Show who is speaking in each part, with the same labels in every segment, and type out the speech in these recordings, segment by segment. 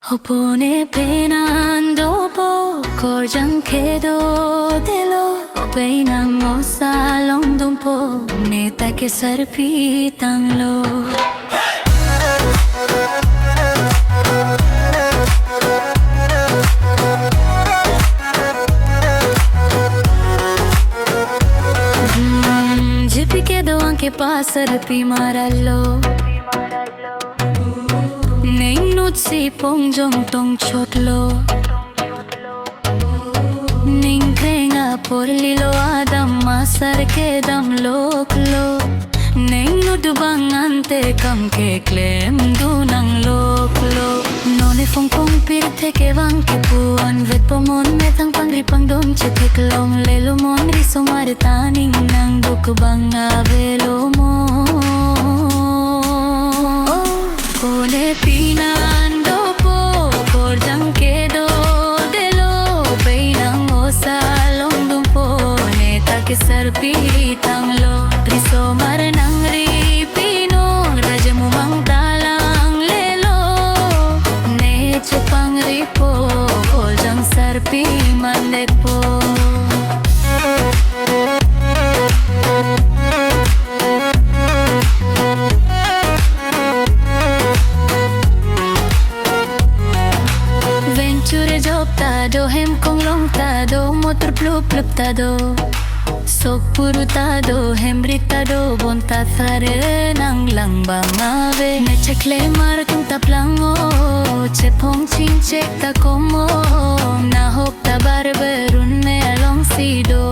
Speaker 1: Po Ne Penan Dopo Korjang Kedo Delo Penan mo sa longdong po Neta ke sarpitang lo Jipi kedo anche pasarpi maralo Neng nut si pong jong tong chotlo Ning krenga por lilo adam masar ke dam loklo Neng nut bang ante kam ke klem dunang loklo None fong kong pirte ke bang ke puan vet pomon metang pangripang dom chetek long lelo mon riso maritaning nang duk bang abelo mo Po Ne Penan Dopo Korjang Kedo Delo Penan mo sa longdong po Neta ke sarpitang lo Riso maranang ripino Raja mo mang talang lelo Neche pang ripo Korjang sarpi mandek po Tado hem kong long tado motor plup plup tado sok puru tado hem ritado bonta thare nang lang bangave me chekle mar tung taplango che pong chin chek ta komo na hop ta barberun me along sido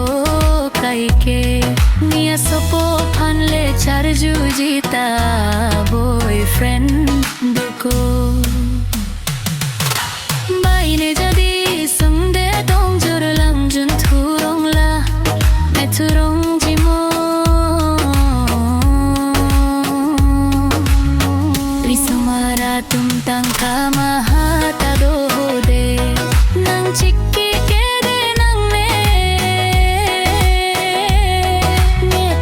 Speaker 1: kaike nia sopo phanle char jujita boyfriend duko baine jadi turong jimo riso maratum tang kamahata dode nang chikki kede nang ne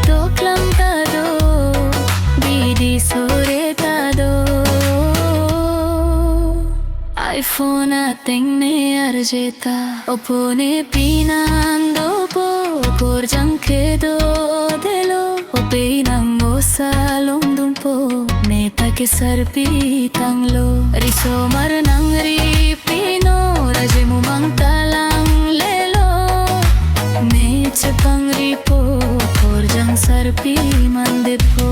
Speaker 1: to klam tado bidi sore tado iPhone ateng ne arjeta Po Ne Penan Dopo Korjang Kedo Delo Penan mo sa longdong po Neta ke sarpitang lo Riso maranang ripino Raja mo mang talang lelo Neche pang ripo Korjang sarpi mandepo